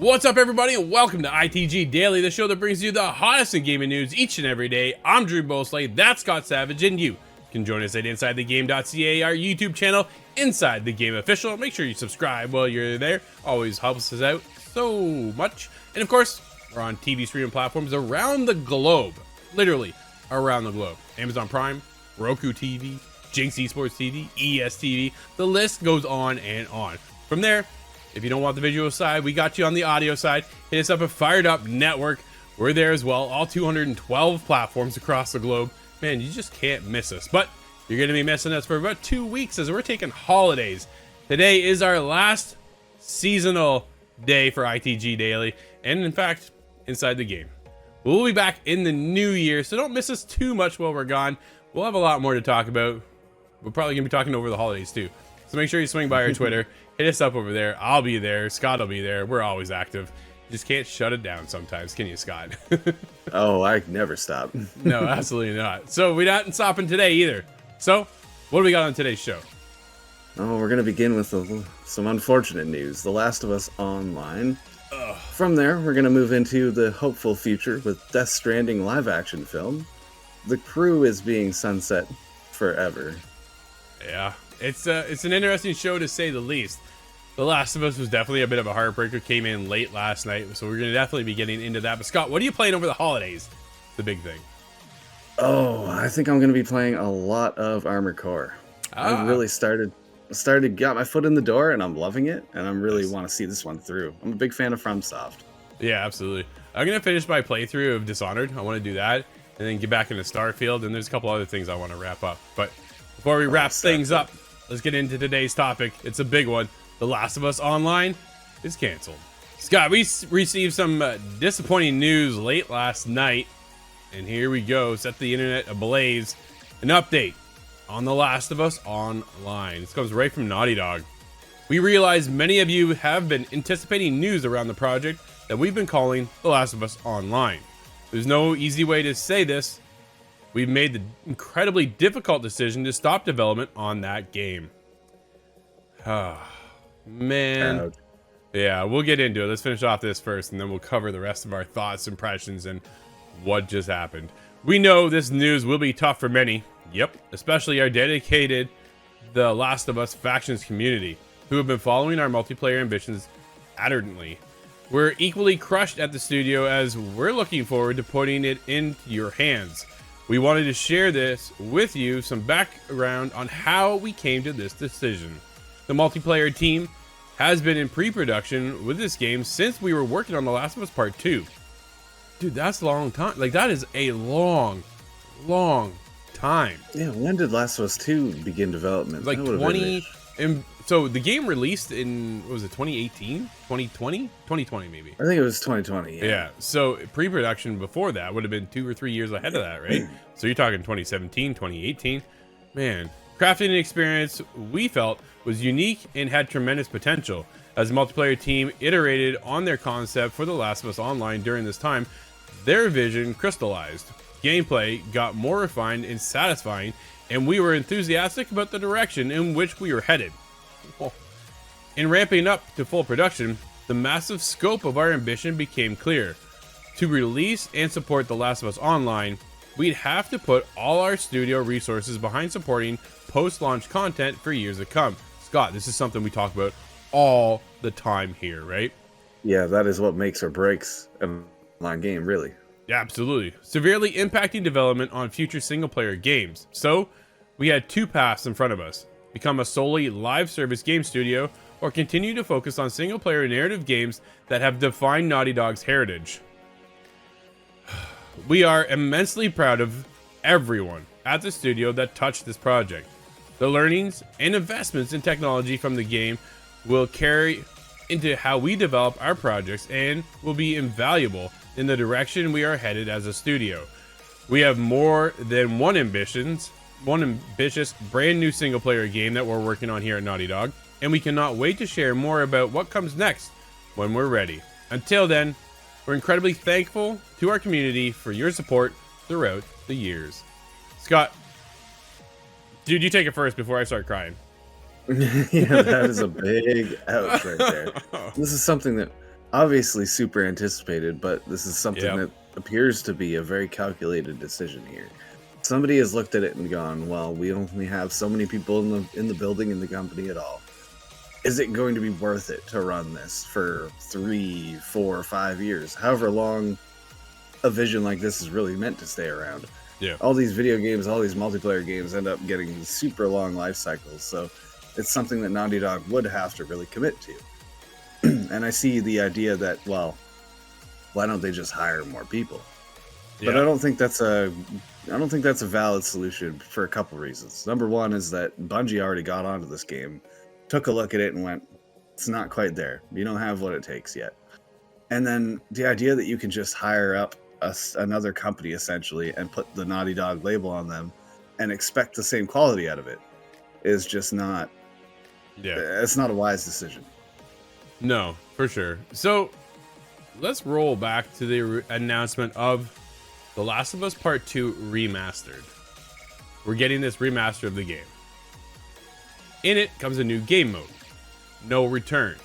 What's up, everybody, and welcome to ITG Daily, the show that brings you the hottest in gaming news each and every day. I'm Drew Bosley, that's Scott Savage, and you can join us at InsideTheGame.ca, our YouTube channel, Inside the Game Official. Make sure you subscribe while you're there. Always helps us out so much. And of course, we're on TV streaming platforms around the globe. Literally around the globe. Amazon Prime, Roku TV, Jinx Esports TV, ESTV. The list goes on and on. From there, if you don't want the visual side, we got you on the audio side. Hit us up at Fired Up Network. We're there as well. All 212 platforms across the globe. Man, you just can't miss us. But you're going to be missing us for about 2 weeks as we're taking holidays. Today is our last seasonal day for ITG Daily. And in fact, Inside the Game. We'll be back in the new year, so don't miss us too much while we're gone. We'll have a lot more to talk about. We're probably going to be talking over the holidays too. So make sure you swing by our Twitter. Hit us up over there. I'll be there. Scott will be there. We're always active. You just can't shut it down sometimes, can you, Scott? Oh, I never stop. No, absolutely not. So we're not stopping today either. So what do we got on today's show? Oh, we're going to begin with some unfortunate news. The Last of Us Online. Ugh. From there, we're going to move into the hopeful future with Death Stranding live-action film. The crew is being sunset forever. Yeah, it's an interesting show to say the least. The Last of Us was definitely a bit of a heartbreaker. Came in late last night, so we're going to definitely be getting into that. But Scott, what are you playing over the holidays? The big thing. Oh, I think I'm going to be playing a lot of Armored Core. I really got my foot in the door, and I'm loving it, and I really want to see this one through. I'm a big fan of FromSoft. Yeah, absolutely. I'm going to finish my playthrough of Dishonored. I want to do that, and then get back into Starfield, and there's a couple other things I want to wrap up. But before we wrap things up, let's get into today's topic. It's a big one. The Last of Us Online is canceled. Scott, we received some disappointing news late last night, and here we go. Set the internet ablaze. An update on The Last of Us Online. This comes right from Naughty Dog. We realize many of you have been anticipating news around the project that we've been calling The Last of Us Online. There's no easy way to say this. We've made the incredibly difficult decision to stop development on that game. Man. Ouch. Yeah, we'll get into it. Let's finish off this first, and then we'll cover the rest of our thoughts, impressions, and what just happened. We know this news will be tough for many. Yep, especially our dedicated The Last of Us factions community, who have been following our multiplayer ambitions ardently. We're equally crushed at the studio as we're looking forward to putting it into your hands. We wanted to share this with you, some background on how we came to this decision. The multiplayer team has been in pre-production with this game since we were working on The Last of Us Part 2. Dude, that's a long time. Like, that is a long time. Yeah, when did Last of Us 2 begin development? Like 20... And so the game released in, what was it, 2018? 2020? 2020, maybe. I think it was 2020. Yeah. So pre-production before that would have been 2 or 3 years ahead of that, right? So you're talking 2017, 2018. Man, crafting experience we felt was unique and had tremendous potential. As the multiplayer team iterated on their concept for The Last of Us Online during this time, their vision crystallized. Gameplay got more refined and satisfying, and we were enthusiastic about the direction in which we were headed. In ramping up to full production, the massive scope of our ambition became clear. To release and support The Last of Us Online, we'd have to put all our studio resources behind supporting post-launch content for years to come. Scott, this is something we talk about all the time here, right? Yeah, that is what makes or breaks an online game, really. Yeah, absolutely. Severely impacting development on future single-player games. So, we had two paths in front of us. Become a solely live service game studio, or continue to focus on single-player narrative games that have defined Naughty Dog's heritage. We are immensely proud of everyone at the studio that touched this project. The learnings and investments in technology from the game will carry into how we develop our projects and will be invaluable in the direction we are headed as a studio. We have more than one ambitious brand new single player game that we're working on here at Naughty Dog, and we cannot wait to share more about what comes next when we're ready. Until then, we're incredibly thankful to our community for your support throughout the years. Scott, dude, you take it first before I start crying. Yeah, that is a big ouch right there. This is something that obviously super anticipated, but this is something Yep. that appears to be a very calculated decision here. Somebody has looked at it and gone, well, we only have so many people in the building in the company at all. Is it going to be worth it to run this for 3, 4, 5 years, however long a vision like this is really meant to stay around? Yeah. All these video games, all these multiplayer games end up getting super long life cycles, so it's something that Naughty Dog would have to really commit to. And I see the idea that, well, why don't they just hire more people? But Yeah. I don't think that's a valid solution for a couple reasons. Number one is that Bungie already got onto this game, took a look at it and went, it's not quite there. You don't have what it takes yet. And then the idea that you can just hire up another company essentially and put the Naughty Dog label on them and expect the same quality out of it is just not, Yeah. it's not a wise decision. No, for sure. So let's roll back to the announcement of The Last of Us Part 2 Remastered. We're getting this remaster of the game. In it comes a new game mode, No Return,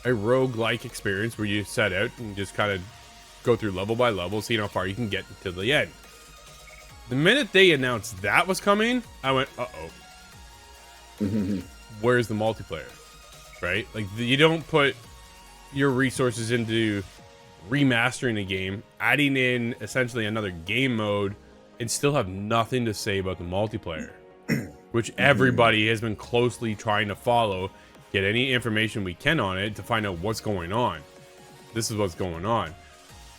a roguelike experience where you set out and just kind of go through level by level, seeing how far you can get to the end. The minute they announced that was coming, I went, uh-oh. Where's the multiplayer? Right? Like, you don't put your resources into remastering a game, adding in essentially another game mode, and still have nothing to say about the multiplayer, which everybody has been closely trying to follow, get any information we can on it to find out what's going on. This is what's going on.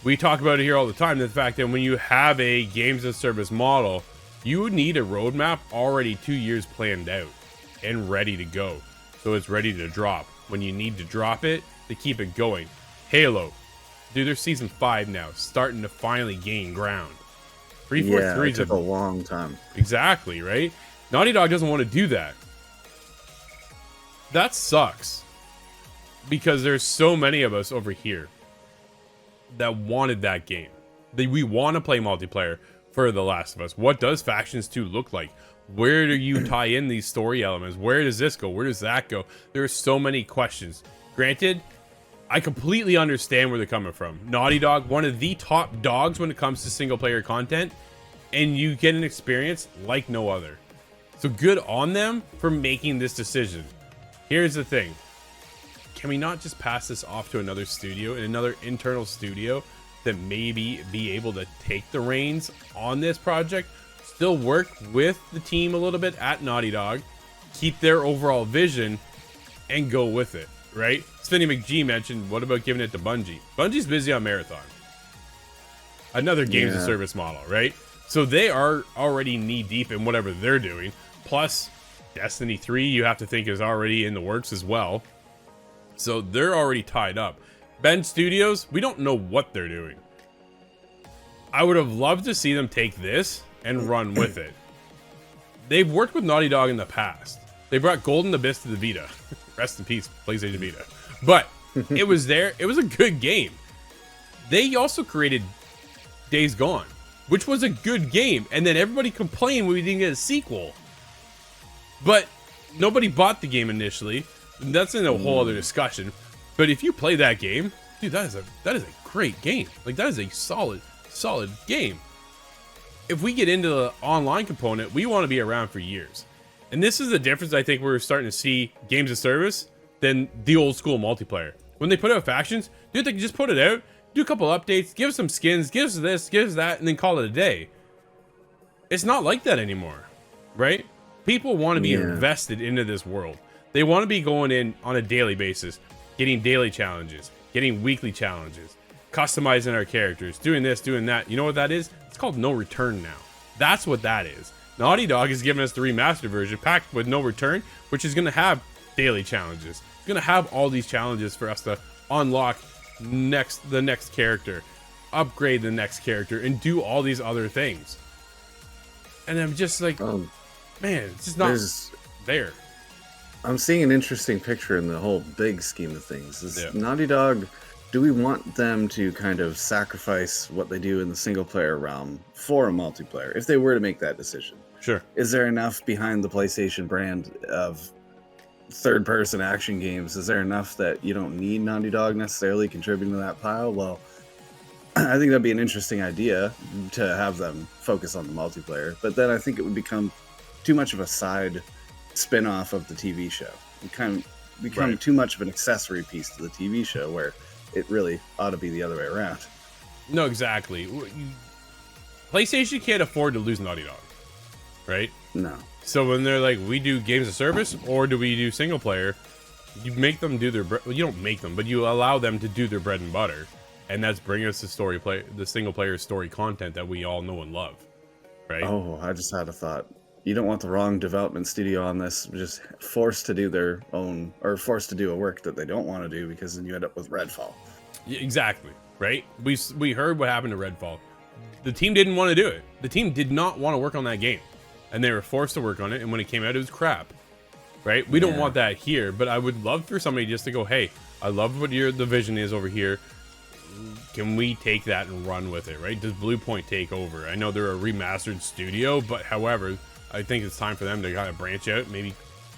We talk about it here all the time, the fact that when you have a games as service model, you need a roadmap already 2 years planned out and ready to go. So it's ready to drop. When you need to drop it, to keep it going. Halo. Dude, there's season 5 now, starting to finally gain ground. 343 it took a long time. Exactly, right? Naughty Dog doesn't want to do that. That sucks. Because there's so many of us over here that wanted that game. We want to play multiplayer for The Last of Us. What does Factions 2 look like? Where do you tie in these story elements? Where does this go? Where does that go? There are so many questions. Granted, I completely understand where they're coming from. Naughty Dog, one of the top dogs when it comes to single player content, and you get an experience like no other. So good on them for making this decision. Here's the thing. Can we not just pass this off to another studio and another internal studio that maybe be able to take the reins on this project, still work with the team a little bit at Naughty Dog, keep their overall vision, and go with it, right? Spinny McGee mentioned, what about giving it to Bungie? Bungie's busy on Marathon. Another games of service model, right? So they are already knee deep in whatever they're doing. Plus, Destiny 3, you have to think, is already in the works as well. So they're already tied up. Bend Studios, we don't know what they're doing. I would have loved to see them take this and run with it. They've worked with Naughty Dog in the past. They brought Golden Abyss to the Vita. Rest in peace, PlayStation Vita. But it was there. It was a good game. They also created Days Gone, which was a good game. And then everybody complained when we didn't get a sequel. But nobody bought the game initially. That's in a whole other discussion. But if you play that game, dude, that is a great game. Like, that is a solid game. If we get into the online component, we want to be around for years. And this is the difference I think we're starting to see games of service than the old school multiplayer. When they put out factions, dude, they can just put it out, do a couple updates, give us some skins, give us this, give us that, and then call it a day. It's not like that anymore, right? People want to be invested into this world. They want to be going in on a daily basis, getting daily challenges, getting weekly challenges, customizing our characters, doing this, doing that. You know what that is? It's called No Return now. That's what that is. Naughty Dog is giving us the remastered version packed with No Return, which is going to have daily challenges. It's going to have all these challenges for us to unlock the next character, upgrade the next character, and do all these other things. And I'm just like, man, it's just not there. I'm seeing an interesting picture in the whole big scheme of things. Is Naughty Dog, do we want them to kind of sacrifice what they do in the single player realm for a multiplayer, if they were to make that decision? Sure. Is there enough behind the PlayStation brand of third-person action games. Is there enough that you don't need Naughty Dog necessarily contributing to that pile? Well, I think that'd be an interesting idea to have them focus on the multiplayer, but then I think it would become too much of a side spin-off of the TV show. It kind of become too much of an accessory piece to the TV show, where it really ought to be the other way around. No, exactly. PlayStation can't afford to lose Naughty Dog, right? No. So when they're like, we do games of service, or do we do single player? You make them do their. Well, you don't make them, but you allow them to do their bread and butter, and that's bringing us the single player story content that we all know and love, right? Oh, I just had a thought. You don't want the wrong development studio on this, just forced to do their own, or forced to do a work that they don't want to do, because then you end up with Redfall. Yeah, exactly, right? We heard what happened to Redfall. The team didn't want to do it. The team did not want to work on that game, and they were forced to work on it, and when it came out, it was crap, right? We don't want that here, but I would love for somebody just to go, hey, I love what the vision is over here. Can we take that and run with it, right? Does Blue Point take over? I know they're a remastered studio, but however, I think it's time for them to kind of branch out, maybe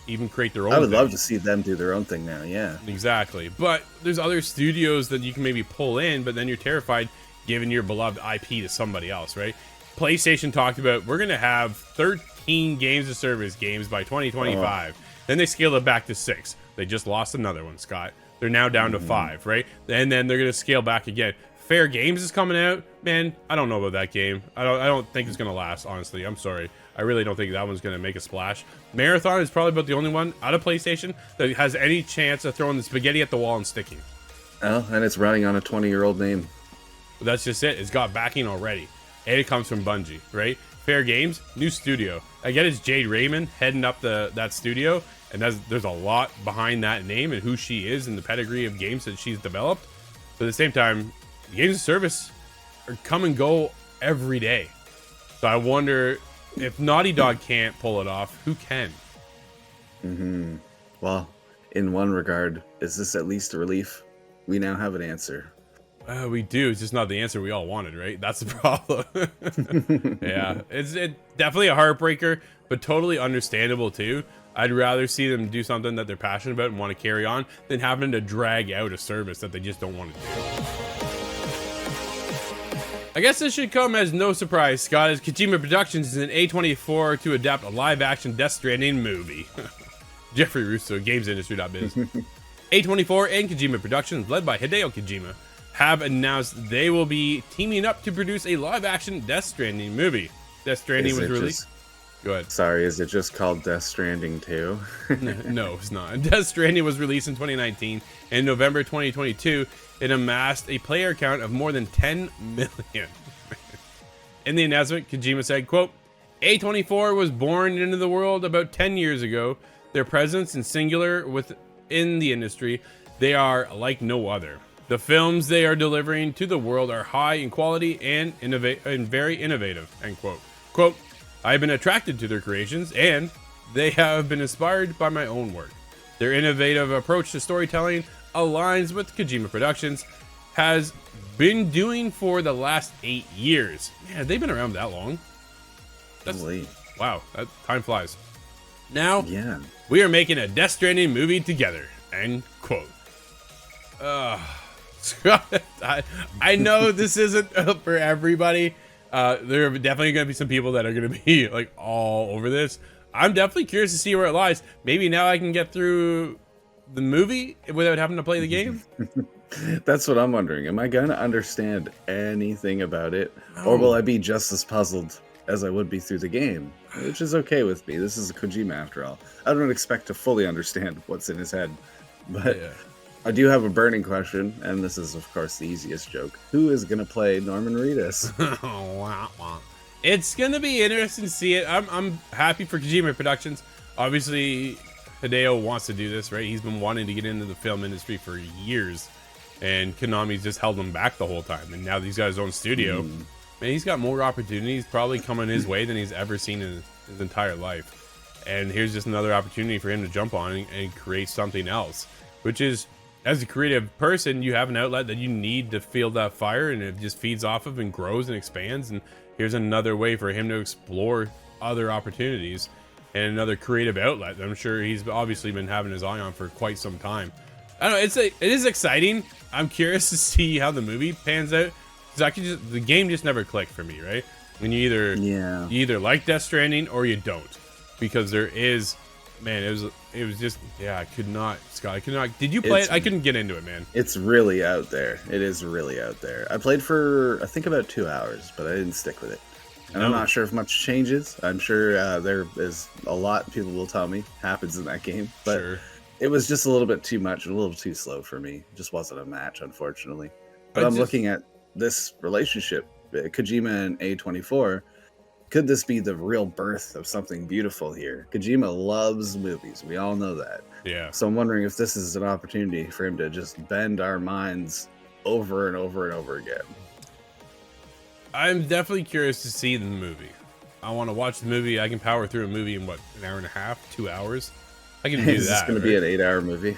even create their own. I would love to see them do their own thing now, yeah. Exactly. But there's other studios that you can maybe pull in, but then you're terrified giving your beloved IP to somebody else, right? PlayStation talked about, we're going to have 13 games of service games by 2025. Then they scaled it back to 6. They just lost another one, Scott. They're now down to 5, right? And then they're going to scale back again. Fair Games is coming out. Man, I don't know about that game. I don't think it's going to last, honestly. I'm sorry. I really don't think that one's going to make a splash. Marathon is probably about the only one out of PlayStation that has any chance of throwing the spaghetti at the wall and sticking. Oh, and it's running on a 20-year-old name. But that's just it. It's got backing already. And it comes from Bungie, right? Fair Games, new studio. I get it's Jade Raymond heading up that studio, and there's a lot behind that name and who she is and the pedigree of games that she's developed. But at the same time, games of service are come and go every day. So I wonder if Naughty Dog can't pull it off, who can? Well, in one regard, is this at least a relief? We now have an answer. We do. It's just not the answer we all wanted, right? That's the problem. Yeah, it's definitely a heartbreaker, but totally understandable too. I'd rather see them do something that they're passionate about and want to carry on than having to drag out a service that they just don't want to do. I guess this should come as no surprise, Scott, as Kojima Productions is in A24 to adapt a live-action Death Stranding movie. Jeffrey Russo, GamesIndustry.biz. A24 and Kojima Productions, led by Hideo Kojima, have announced they will be teaming up to produce a live-action Death Stranding movie. Death Stranding was released. Go ahead. Sorry, is it just called Death Stranding 2? No, it's not. Death Stranding was released in 2019. In November 2022, it amassed a player count of more than 10 million. In the announcement, Kojima said, quote, A24 was born into the world about 10 years ago. Their presence in singular within the industry, they are like no other. The films they are delivering to the world are high in quality and very innovative, end quote. Quote, I have been attracted to their creations, and they have been inspired by my own work. Their innovative approach to storytelling aligns with Kojima Productions has been doing for the last 8 years. Man, they've been around that long. Wow, time flies. Now, we are making a Death Stranding movie together, end quote. Scott, I know this isn't for everybody. There are definitely going to be some people that are going to be like all over this. I'm definitely curious to see where it lies. Maybe now I can get through the movie without having to play the game. That's what I'm wondering. Am I going to understand anything about it? Or will I be just as puzzled as I would be through the game? Which is okay with me. This is a Kojima after all. I don't expect to fully understand what's in his head. But I do have a burning question, and this is, of course, the easiest joke. Who is going to play Norman Reedus? It's going to be interesting to see it. I'm happy for Kojima Productions. Obviously, Hideo wants to do this, right? He's been wanting to get into the film industry for years, and Konami's just held him back the whole time. And now he's got his own studio. Man, he's got more opportunities probably coming his way than he's ever seen in his entire life. And here's just another opportunity for him to jump on and create something else, which is, as a creative person, you have an outlet that you need to feel that fire, and it just feeds off of and grows and expands. And here's another way for him to explore other opportunities. and another creative outlet that I'm sure he's obviously been having his eye on for quite some time. I don't know, it is exciting. I'm curious to see how the movie pans out, because the game just never clicked for me, right? When you either like Death Stranding or you don't, because there is, man, it was just, yeah, I could not, Scott, I could not. Did you play it? I couldn't get into it, man. It's really out there. It is really out there. I played for I think about 2 hours, but I didn't stick with it. And I'm not sure if much changes. I'm sure there is a lot people will tell me happens in that game, but it was just a little bit too much, a little too slow for me. It just wasn't a match, unfortunately. But I'm looking at this relationship, Kojima and A24. Could this be the real birth of something beautiful here? Kojima loves movies. We all know that. Yeah. So I'm wondering if this is an opportunity for him to just bend our minds over and over and over again. I'm definitely curious to see the movie. I want to watch the movie. I can power through a movie in what, an hour and a half, 2 hours? I can do that. Is this going to be an 8-hour movie?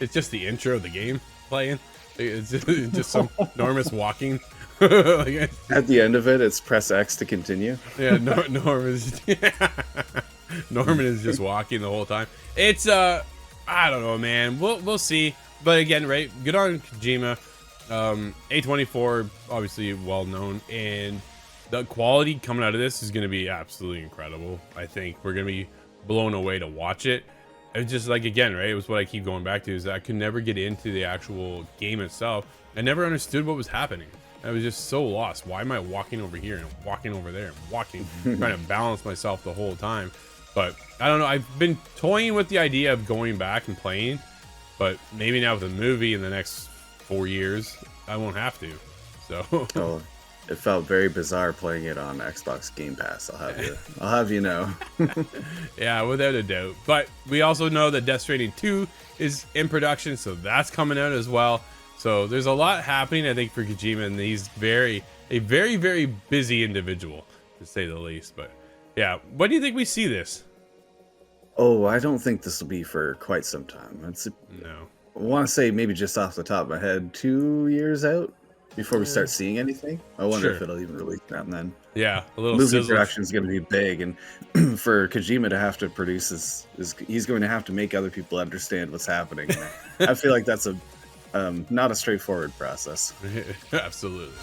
It's just the intro of the game playing. It's just some Normus walking. At the end of it, it's press X to continue. Yeah, Norman is just walking the whole time. It's I don't know, man. We'll see. But again, right? Good on Kojima. A24, obviously well known, and the quality coming out of this is going to be absolutely incredible. I think we're going to be blown away to watch it. It's just like, again, right? It was what I keep going back to, is that I could never get into the actual game itself. I never understood what was happening. I was just so lost. Why am I walking over here and walking over there and walking, trying to balance myself the whole time? But I don't know. I've been toying with the idea of going back and playing, but maybe now with a movie in the next 4 years, I won't have to. So oh, it felt very bizarre playing it on Xbox Game Pass. I'll have you know. Yeah, without a doubt. But we also know that Death Stranding 2 is in production, so that's coming out as well. So there's a lot happening, I think, for Kojima, and he's a very, very busy individual, to say the least. But yeah, when do you think we see this? Oh, I don't think this will be for quite some time. No. I want to say maybe just off the top of my head, 2 years out before we start seeing anything. I wonder if it'll even release around then. Yeah, a little movie production is going to be big, and for Kojima to have to produce he's going to have to make other people understand what's happening. I feel like that's not a straightforward process. Absolutely.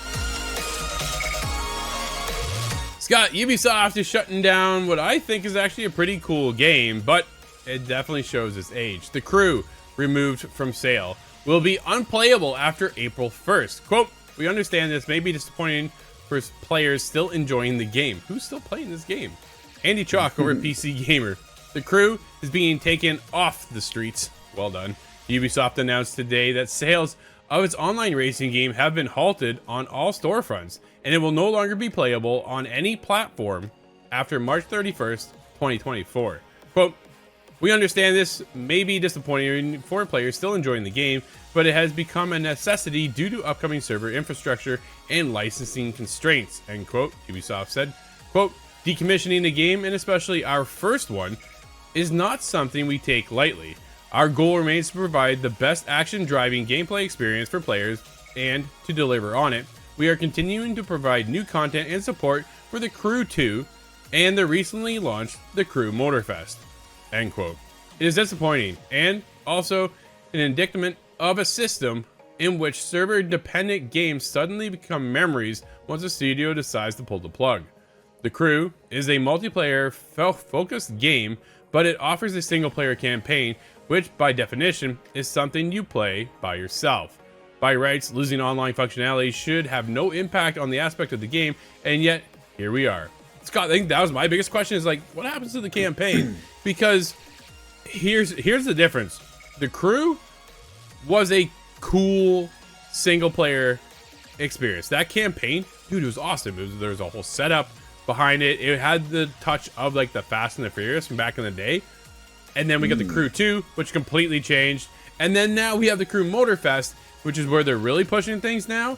Scott, Ubisoft is shutting down what I think is actually a pretty cool game, but it definitely shows its age. The Crew, removed from sale, will be unplayable after April 1st. Quote, "We understand this may be disappointing for players still enjoying the game." Who's still playing this game? Andy Chalk over at PC Gamer. The Crew is being taken off the streets. Well done. Ubisoft announced today that sales of its online racing game have been halted on all storefronts, and it will no longer be playable on any platform after March 31st, 2024. Quote, "We understand this may be disappointing for players still enjoying the game, but it has become a necessity due to upcoming server infrastructure and licensing constraints," end quote, Ubisoft said. Quote, "Decommissioning the game, and especially our first one, is not something we take lightly. Our goal remains to provide the best action-driving gameplay experience for players, and to deliver on it, we are continuing to provide new content and support for The Crew 2 and the recently launched The Crew Motorfest," end quote. "It is disappointing, and also an indictment of a system in which server-dependent games suddenly become memories once a studio decides to pull the plug. The Crew is a multiplayer focused game, but it offers a single-player campaign, which by definition is something you play by yourself. By rights, losing online functionality should have no impact on the aspect of the game, and yet here we are." Scott, I think that was my biggest question, is like, what happens to the campaign? Because here's the difference. The Crew was a cool single-player experience. That campaign, dude, it was awesome. There was a whole setup behind it. It had the touch of like the Fast and the Furious from back in the day. And then we got the Crew 2, which completely changed. And then now we have the Crew Motorfest, which is where they're really pushing things now.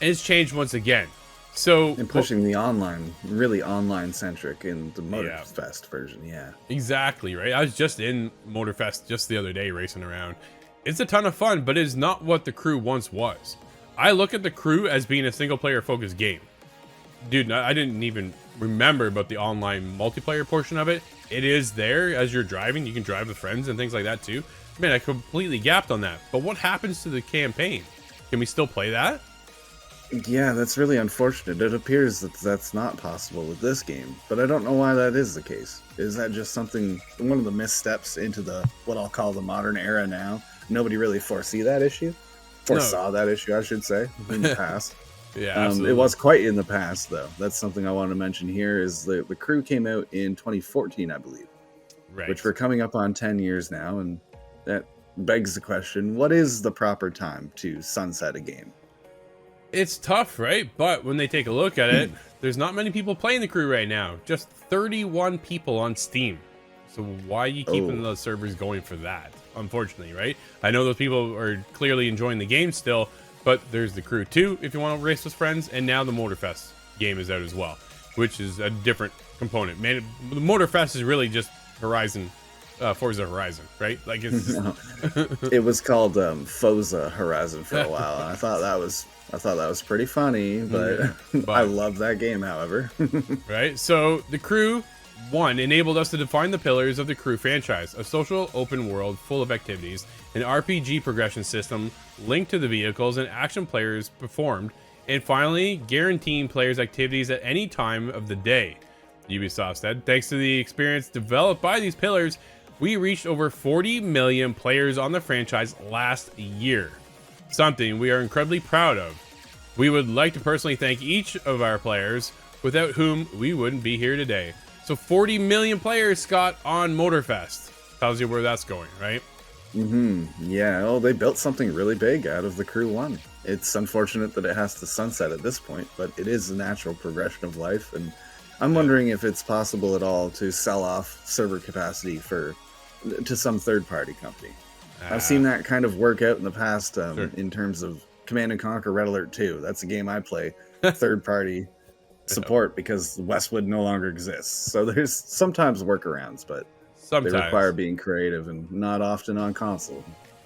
And it's changed once again. So and pushing the online, really online centric in the Motorfest version, yeah. Exactly, right? I was just in Motorfest just the other day racing around. It's a ton of fun, but it is not what the Crew once was. I look at the Crew as being a single player focused game. dude, I didn't even remember about the online multiplayer portion of it. It is there as you're driving. You can drive with friends and things like that too. Man, I completely gapped on that. But what happens to the campaign? Can we still play that? Yeah, that's really unfortunate. It appears that that's not possible with this game, but I don't know why that is the case. Is that just something, one of the missteps into the, what I'll call the modern era now? Nobody really foresaw that issue, I should say, in the past. Yeah, it was quite in the past, though. That's something I want to mention here is the Crew came out in 2014, I believe, right. Which we're coming up on 10 years now, and that begs the question, what is the proper time to sunset a game? It's tough, right? But when they take a look at it, there's not many people playing the Crew right now. Just 31 people on Steam. So why are you keeping the servers going for that? Unfortunately, right? I know those people are clearly enjoying the game still, but there's the Crew 2 if you want to race with friends, and now the Motorfest game is out as well, which is a different component. Man, the Motorfest is really just Forza Horizon, right? Like it's it was called Forza Horizon for a while, and I thought that was pretty funny, but, I love that game, however. Right? So the Crew 1 enabled us to define the pillars of the Crew franchise: a social open world full of activities, an RPG progression system linked to the vehicles and action players performed, and finally guaranteeing players activities at any time of the day. Ubisoft said, thanks to the experience developed by these pillars, we reached over 40 million players on the franchise last year. Something we are incredibly proud of. We would like to personally thank each of our players, without whom we wouldn't be here today. So 40 million players, Scott, on Motorfest. Tells you where that's going, right? Yeah, well, they built something really big out of the Crew 1. It's unfortunate that it has to sunset at this point, but it is a natural progression of life, and I'm wondering if it's possible at all to sell off server capacity to some third-party company. I've seen that kind of work out in the past in terms of Command & Conquer Red Alert 2. That's a game I play third-party support because Westwood no longer exists. So there's sometimes workarounds, but they require being creative and not often on console.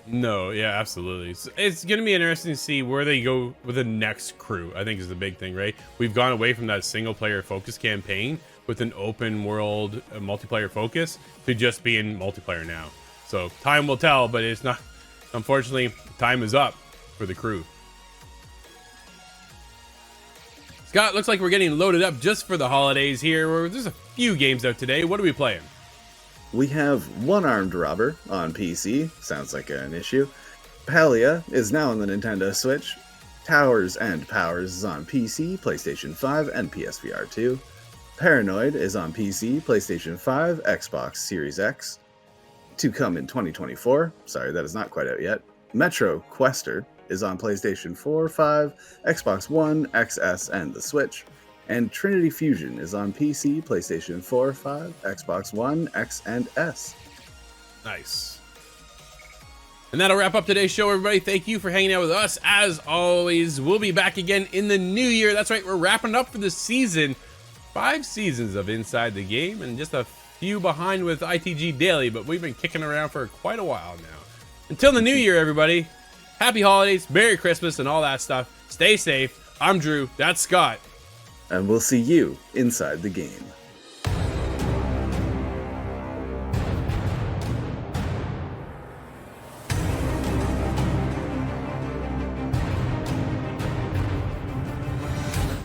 No, yeah, absolutely. It's going to be interesting to see where they go with the next Crew, I think is the big thing, right? We've gone away from that single-player focus campaign with an open world multiplayer focus to just being multiplayer now. So time will tell, but it's not, unfortunately, time is up for the Crew. Scott, looks like we're getting loaded up just for the holidays here. There's a few games out today. What are we playing? We have One Armed Robber on PC. Sounds like an issue. Palia is now on the Nintendo Switch. Towers and Powers is on PC, PlayStation 5, and PSVR 2. Paranoid is on PC, PlayStation 5, Xbox Series X. To come in 2024, sorry, that is not quite out yet. Metro Quester is on PlayStation 4, 5, Xbox One, XS, and the Switch. And Trinity Fusion is on PC, PlayStation 4, 5, Xbox One, X, and S. Nice. And that'll wrap up today's show, everybody. Thank you for hanging out with us. As always, we'll be back again in the new year. That's right, we're wrapping up for the season. 5 seasons of Inside the Game, and just a few behind with ITG Daily, but we've been kicking around for quite a while now. Until the new year, everybody, happy holidays, Merry Christmas, and all that stuff. Stay safe. I'm Drew. That's Scott. And we'll see you inside the game.